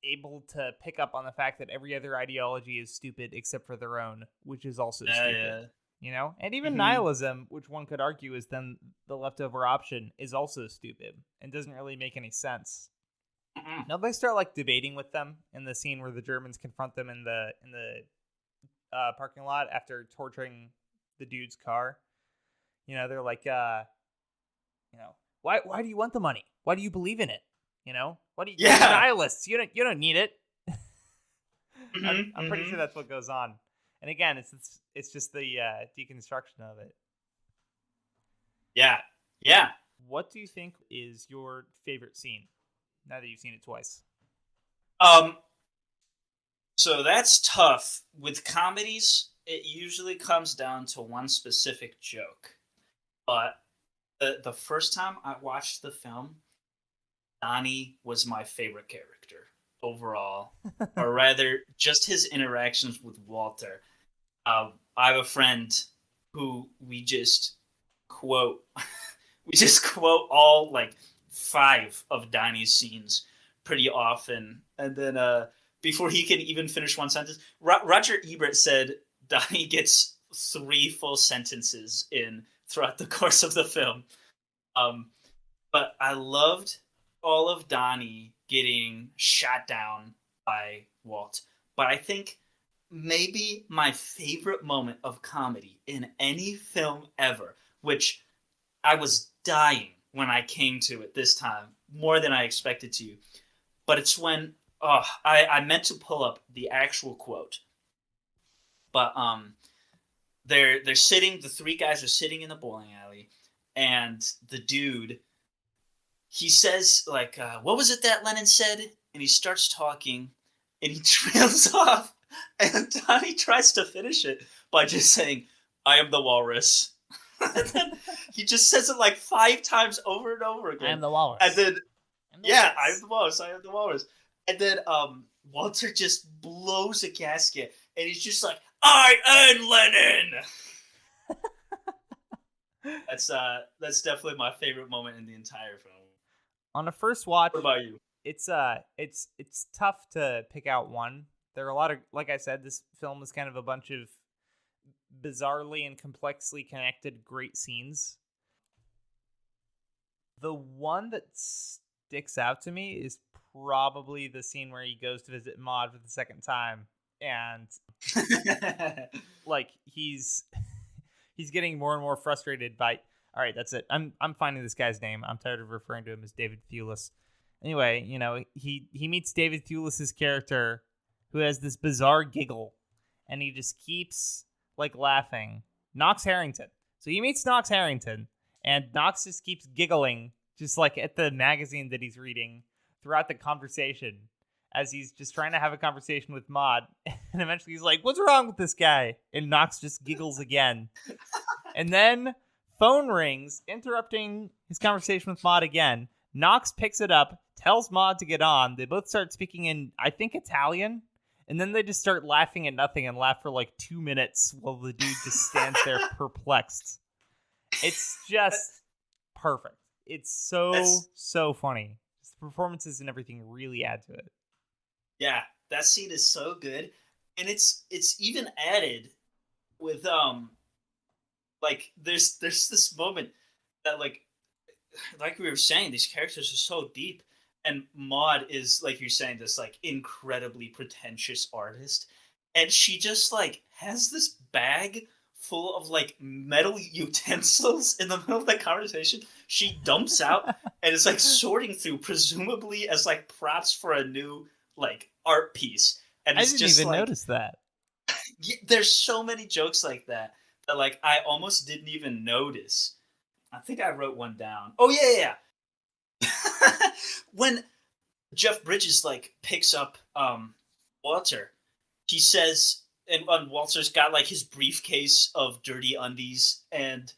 able to pick up on the fact that every other ideology is stupid except for their own, which is also stupid. Yeah. And even nihilism, which one could argue is then the leftover option, is also stupid and doesn't really make any sense. Now they start like debating with them in the scene where the Germans confront them in the parking lot after torturing the dude's car. They're like, why do you want the money? Why do you believe in it? Why do you? Yeah. You're nihilists. You don't need it. I'm pretty sure that's what goes on. And again, it's just the deconstruction of it. Yeah. What do you think is your favorite scene? Now that you've seen it twice. So that's tough. With comedies, it usually comes down to one specific joke. But the first time I watched the film, Donnie was my favorite character overall. Or rather, just his interactions with Walter. I have a friend who we just quote all like 5 of Donnie's scenes pretty often. And then before he can even finish one sentence, Roger Ebert said Donnie gets 3 full sentences in throughout the course of the film. But I loved all of Donnie getting shot down by Walt. But I think maybe my favorite moment of comedy in any film ever, which I was dying when I came to it this time, more than I expected to. But it's when I meant to pull up the actual quote. But they're sitting, the 3 guys are sitting in the bowling alley, and the dude, he says, like, what was it that Lennon said? And he starts talking, and he trails off, and Donnie tries to finish it by just saying, I am the walrus. And then he just says it like 5 times over and over again. I am the walrus. And then, I am the walrus. And then Walter just blows a gasket, and he's just like, I am Lennon! That's definitely my favorite moment in the entire film. On a first watch, What about you? it's tough to pick out one. There are a lot of, like I said, this film is kind of a bunch of bizarrely and complexly connected great scenes. The one that sticks out to me is probably the scene where he goes to visit Maud for the second time, and like he's getting more and more frustrated by, all right, that's it. I'm finding this guy's name. I'm tired of referring to him as David Thewlis. Anyway, he meets David Thewlis's character, who has this bizarre giggle, and he just keeps like laughing. Knox Harrington. So he meets Knox Harrington, and Knox just keeps giggling, just like at the magazine that he's reading throughout the conversation, as he's just trying to have a conversation with Maud. And eventually he's like, what's wrong with this guy? And Knox just giggles again. And then phone rings, interrupting his conversation with Maud again. Knox picks it up, tells Maud to get on. They both start speaking in, I think, Italian. And then they just start laughing at nothing and laugh for like 2 minutes while the dude just stands there perplexed. It's just perfect. It's so funny. Just the performances and everything really add to it. Yeah, that scene is so good. And it's even added with like there's this moment that like we were saying, these characters are so deep, And Maud is, like you're saying, this like incredibly pretentious artist, and she just like has this bag full of like metal utensils in the middle of the conversation. She dumps out and is like sorting through, presumably as like props for a new like art piece. And I it's didn't just even like, notice that. there's so many jokes like that like I almost didn't even notice. I think I wrote one down. Oh yeah. When Jeff Bridges like picks up Walter, he says, and Walter's got like his briefcase of dirty undies, and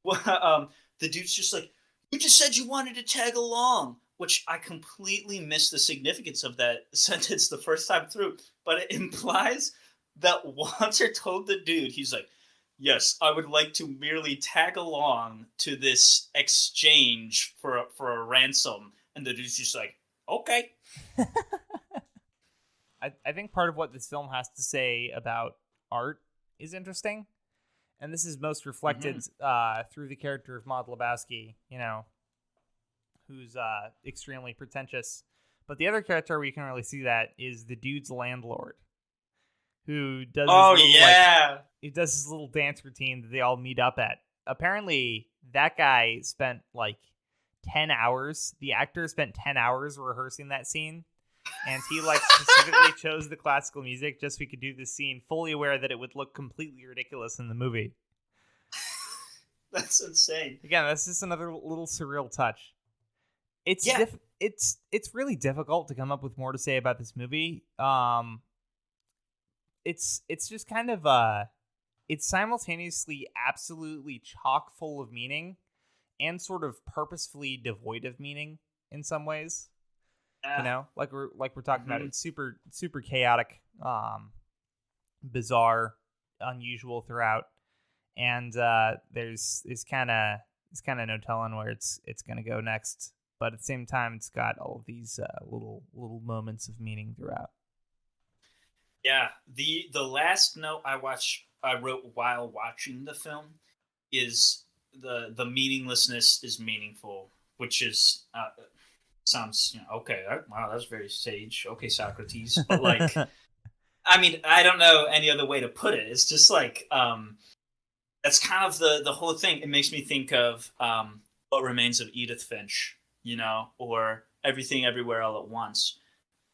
the dude's just like, "You just said you wanted to tag along," which I completely missed the significance of that sentence the first time through, but it implies that Walter told the dude, he's like, "Yes, I would like to merely tag along to this exchange for a ransom," and the dude's just like, "Okay." I think part of what this film has to say about art is interesting, and this is most reflected through the character of Maud Lebowski, who's extremely pretentious. But the other character where you can really see that is the dude's landlord, who does he does his little dance routine that they all meet up at. Apparently, that guy spent like 10 hours. The actor spent 10 hours rehearsing that scene. And he like specifically chose the classical music just so we could do this scene, fully aware that it would look completely ridiculous in the movie. That's insane. Again, that's just another little surreal touch. It's it's really difficult to come up with more to say about this movie. It's just kind of it's simultaneously absolutely chock full of meaning and sort of purposefully devoid of meaning in some ways. Like we're talking about, it's super chaotic, bizarre, unusual throughout, and there's kind of no telling where it's gonna go next. But at the same time, it's got all of these little moments of meaning throughout. Yeah, the last note I wrote while watching the film is the meaninglessness is meaningful, which is. Sounds okay. Wow, that's very sage. Okay, Socrates. But like, I mean, I don't know any other way to put it. It's just like that's kind of the whole thing. It makes me think of What Remains of Edith Finch, or Everything Everywhere All at Once.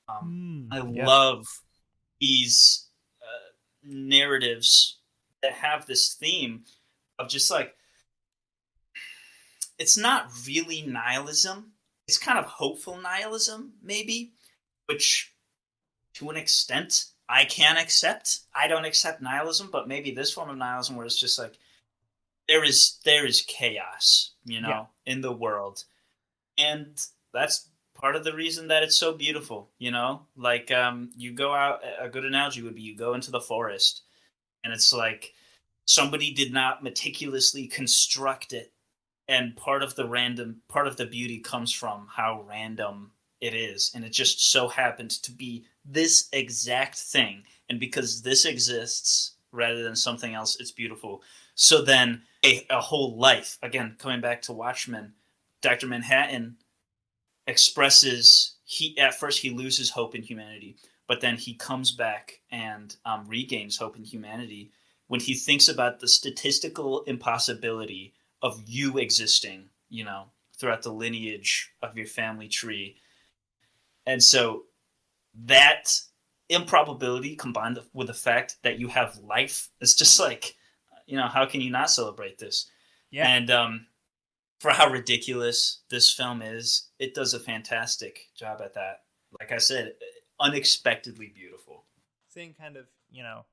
I love these narratives that have this theme of just like, it's not really nihilism. It's kind of hopeful nihilism, maybe, which to an extent I can accept. I don't accept nihilism, but maybe this form of nihilism where it's just like there is chaos, in the world. And that's part of the reason that it's so beautiful, Like you go out, a good analogy would be you go into the forest and it's like somebody did not meticulously construct it. And part of the beauty comes from how random it is. And it just so happens to be this exact thing. And because this exists rather than something else, it's beautiful. So then a whole life, again, coming back to Watchmen, Dr. Manhattan expresses, at first he loses hope in humanity, but then he comes back and regains hope in humanity when he thinks about the statistical impossibility of you existing, throughout the lineage of your family tree. And so that improbability combined with the fact that you have life, it's just like, how can you not celebrate this? Yeah. And for how ridiculous this film is, it does a fantastic job at that. Like I said, unexpectedly beautiful. Saying kind of,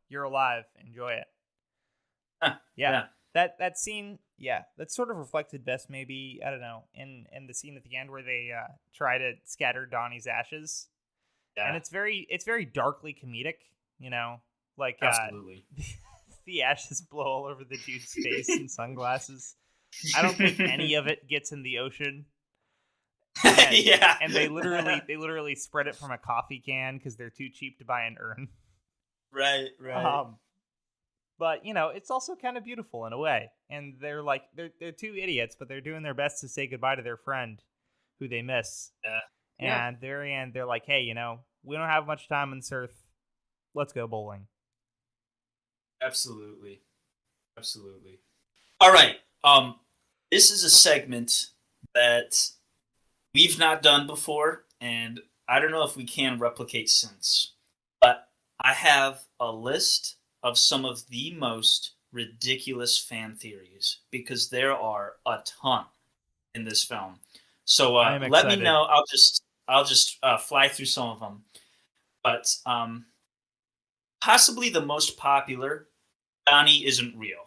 you're alive, enjoy it. Yeah. That scene, that's sort of reflected best, maybe, I don't know, in the scene at the end where they try to scatter Donnie's ashes. Yeah. And it's very darkly comedic, like absolutely. The ashes blow all over the dude's face and sunglasses. I don't think any of it gets in the ocean. And they literally spread it from a coffee can because they're too cheap to buy an urn. Right. But it's also kind of beautiful in a way, and they're two idiots, but they're doing their best to say goodbye to their friend, who they miss. Yeah. And at the very end, they're like, hey, we don't have much time on this earth. Let's go bowling. Absolutely. Absolutely. All right. This is a segment that we've not done before, and I don't know if we can replicate since. But I have a list of some of the most ridiculous fan theories, because there are a ton in this film. So let me excited. know. I'll just fly through some of them. But possibly the most popular, Donnie isn't real.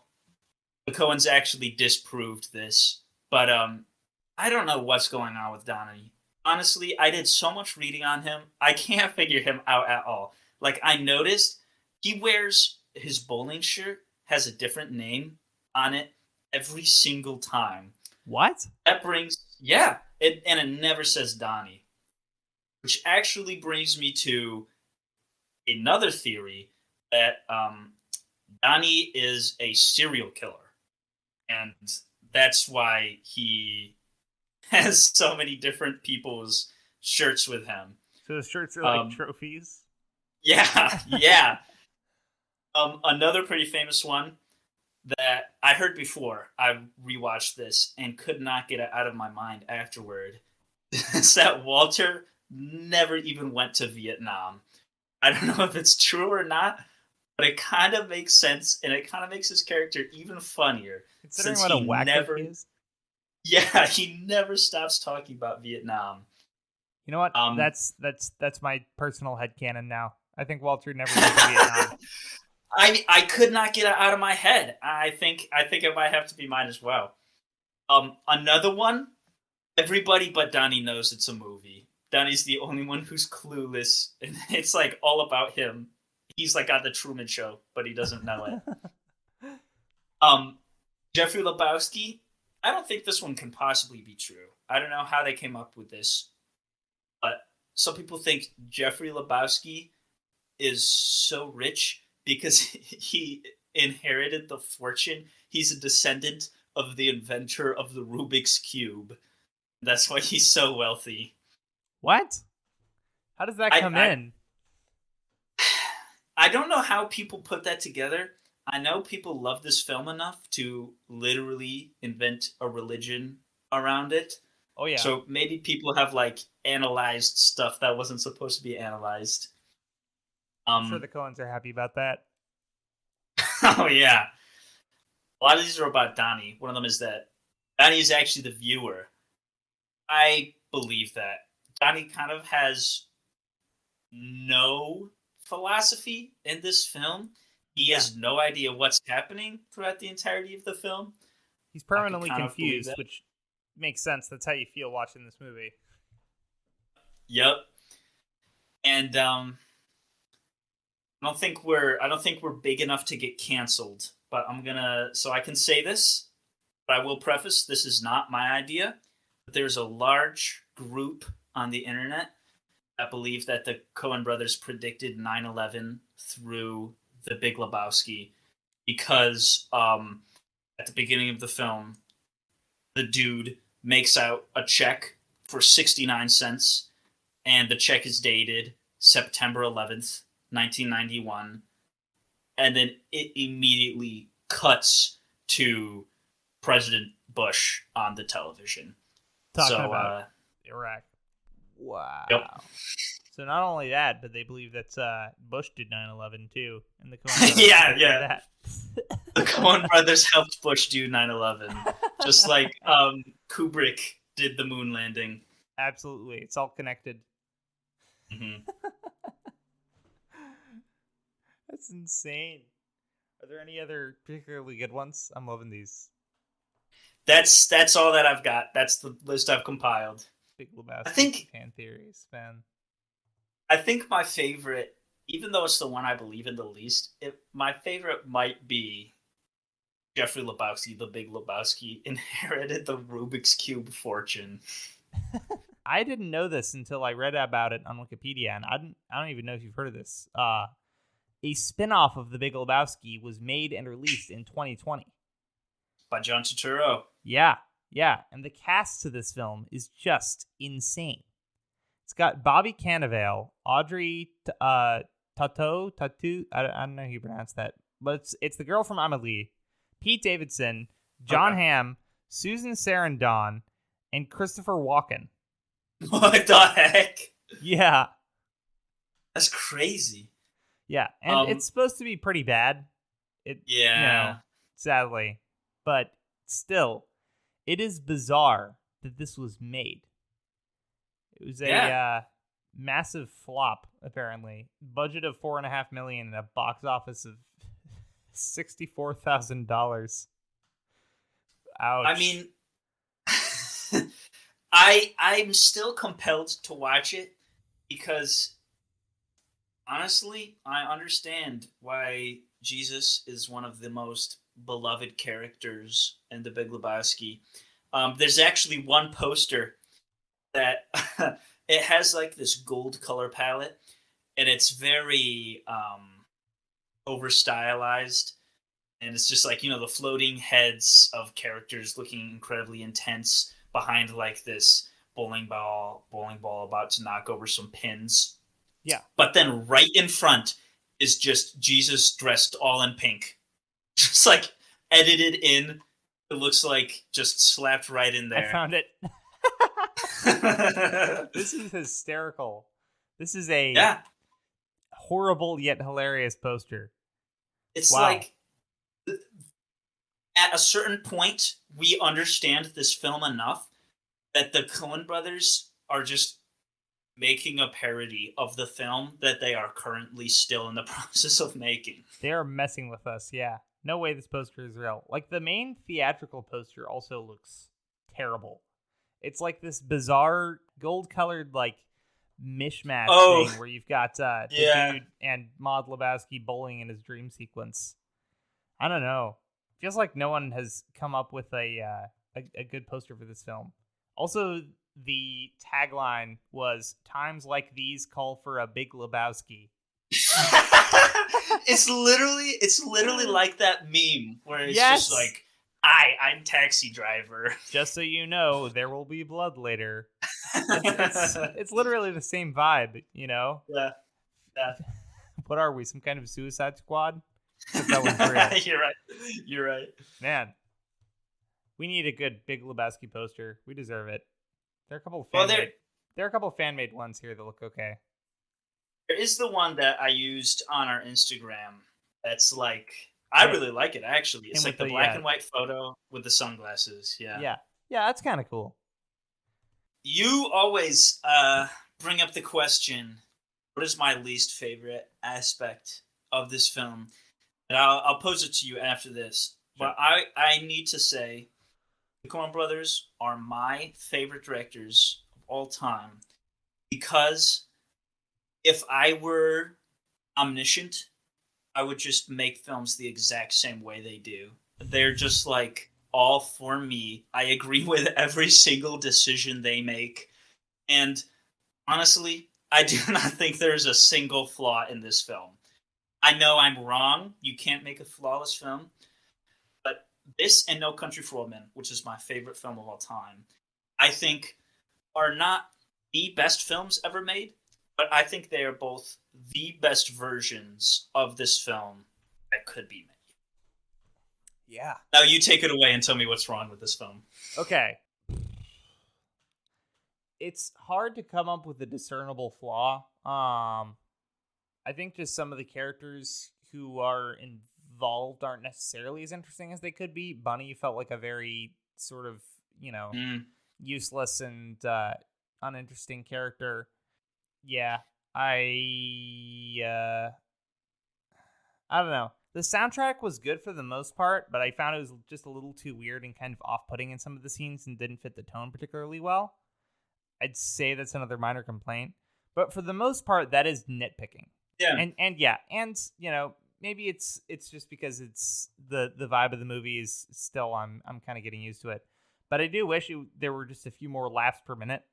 The Coens actually disproved this, but I don't know what's going on with Donnie. Honestly, I did so much reading on him, I can't figure him out at all. Like, I noticed he wears his bowling shirt, has a different name on it every single time. What? That brings, and it never says Donnie. Which actually brings me to another theory that Donnie is a serial killer. And that's why he has so many different people's shirts with him. So the shirts are like trophies? Yeah. Another pretty famous one that I heard before, I rewatched this and could not get it out of my mind afterward, is that Walter never even went to Vietnam. I don't know if it's true or not, but it kind of makes sense, and it kind of makes his character even funnier. Considering since what a he whacker he is. Yeah, he never stops talking about Vietnam. You know what? That's my personal headcanon now. I think Walter never went to Vietnam. I could not get it out of my head. I think it might have to be mine as well. Another one, everybody but Donnie knows it's a movie. Donnie's the only one who's clueless, and it's like all about him. He's like on the Truman Show, but he doesn't know it. Jeffrey Lebowski, I don't think this one can possibly be true. I don't know how they came up with this, but some people think Jeffrey Lebowski is so rich because he inherited the fortune. He's a descendant of the inventor of the Rubik's Cube. That's why he's so wealthy. What? How does that come in? I don't know how people put that together. I know people love this film enough to literally invent a religion around it. Oh, yeah. So maybe people have, like, analyzed stuff that wasn't supposed to be analyzed. I'm sure the Coens are happy about that. Oh, yeah. A lot of these are about Donnie. One of them is that Donnie is actually the viewer. I believe that. Donnie kind of has no philosophy in this film. He has no idea what's happening throughout the entirety of the film. He's permanently confused, which makes sense. That's how you feel watching this movie. Yep. And I don't think we're big enough to get canceled, but so I can say this, but I will preface this is not my idea. But there's a large group on the internet that believe that the Coen brothers predicted 9/11 through the Big Lebowski, because at the beginning of the film, the dude makes out a check for 69 cents, and the check is dated September 11th, 1991, and then it immediately cuts to President Bush on the television. Talking about Iraq. Wow. Yep. So not only that, but they believe that Bush did 9/11 too, and the Coen yeah. The Coen brothers helped Bush do 9/11, just like Kubrick did the moon landing. Absolutely, it's all connected. Mm-hmm. That's insane. Are there any other particularly good ones? I'm loving these. That's all that I've got. That's the list I've compiled. Big Lebowski. I think fan theories, man. I think my favorite, even though it's the one I believe in the least, my favorite might be Jeffrey Lebowski, the Big Lebowski, inherited the Rubik's Cube fortune. I didn't know this until I read about it on Wikipedia, and I don't even know if you've heard of this. A spin-off of the Big Lebowski was made and released in 2020. By John Turturro. Yeah. Yeah, and the cast to this film is just insane. It's got Bobby Cannavale, Audrey Tatu. I don't know how you pronounce that, but it's the girl from Amelie, Pete Davidson, John Hamm, Susan Sarandon, and Christopher Walken. What the heck? Yeah, That's crazy. yeah, and it's supposed to be pretty bad. Sadly, but still, it is bizarre that this was made. It was a massive flop, apparently. Budget of $4.5 million and a box office of $64,000. Ouch. I mean, I'm still compelled to watch it because, honestly, I understand why Jesus is one of the most beloved characters in the Big Lebowski. There's actually one poster that it has like this gold color palette, and it's very over stylized, and it's just like, the floating heads of characters looking incredibly intense behind like this bowling ball about to knock over some pins. Yeah. But then right in front is just Jesus dressed all in pink. Just like edited in. It looks like just slapped right in there. I found it. This is hysterical. This is a horrible yet hilarious poster. It's wow. Like, at a certain point, we understand this film enough that the Coen brothers are just making a parody of the film that they are currently still in the process of making. They are messing with us, yeah. No way this poster is real. Like, the main theatrical poster also looks terrible. It's like this bizarre gold-colored, like, mishmash thing where you've got the dude and Maud Lebowski bowling in his dream sequence. I don't know. Feels like no one has come up with a good poster for this film. Also, the tagline was, "Times like these call for a Big Lebowski." It's literally like that meme where it's just like, "Hi, I'm taxi driver. Just so you know, there will be blood later." It's literally the same vibe, Yeah. What are we, some kind of Suicide Squad? That was real. You're right. Man, we need a good Big Lebowski poster. We deserve it. There are a couple of fan-made ones here that look okay. There is the one that I used on our Instagram. That's like, I really like it actually. It's like the black and white photo with the sunglasses. Yeah, that's kind of cool. You always bring up the question, what is my least favorite aspect of this film? And I'll pose it to you after this. Sure. But I need to say, the Coen brothers are my favorite directors of all time, because if I were omniscient, I would just make films the exact same way they do. They're just like all for me. I agree with every single decision they make. And honestly, I do not think there's a single flaw in this film. I know I'm wrong. You can't make a flawless film. But this and No Country for Old Men, which is my favorite film of all time, I think are not the best films ever made, but I think they are both the best versions of this film that could be made. Yeah. Now you take it away and tell me what's wrong with this film. Okay. It's hard to come up with a discernible flaw. I think just some of the characters who are involved aren't necessarily as interesting as they could be. Bunny felt like a very sort of, useless and uninteresting character. Yeah, I don't know. The soundtrack was good for the most part, but I found it was just a little too weird and kind of off-putting in some of the scenes and didn't fit the tone particularly well. I'd say that's another minor complaint. But for the most part, that is nitpicking. Yeah. And maybe it's just because it's the vibe of the movie is still I'm kind of getting used to it. But I do wish there were just a few more laughs per minute.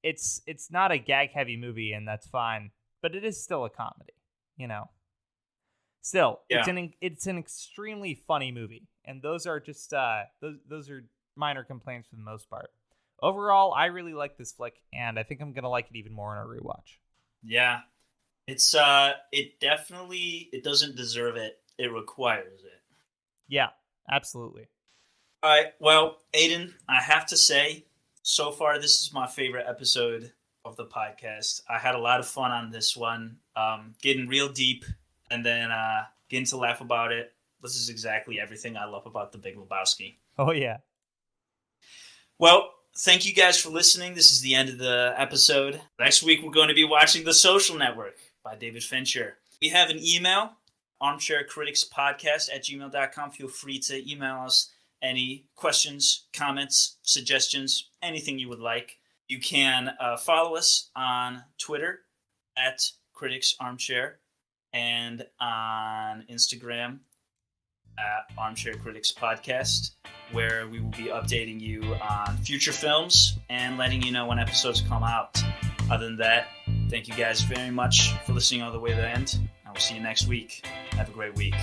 It's not a gag heavy movie, and that's fine, but it is still a comedy, Still, it's an extremely funny movie, and those are just those are minor complaints for the most part. Overall, I really like this flick, and I think I'm gonna like it even more in a rewatch. Yeah, it's it doesn't deserve it. It requires it. Yeah, absolutely. All right. Well, Aidan, I have to say, so far this is my favorite episode of the podcast. I had a lot of fun on this one, getting real deep, and then getting to laugh about it. This is exactly everything I love about the Big Lebowski. Oh yeah. Well, thank you guys for listening. This is the end of the episode. Next week, we're going to be watching The Social Network by David Fincher. We have an email, armchaircriticspodcast@gmail.com. Feel free to email us any questions, comments, suggestions, anything you would like. You can follow us on Twitter @CriticsArmchair and on Instagram Armchair Critics Podcast, where we will be updating you on future films and letting you know when episodes come out. Other than that, thank you guys very much for listening all the way to the end. I will see you next week. Have a great week.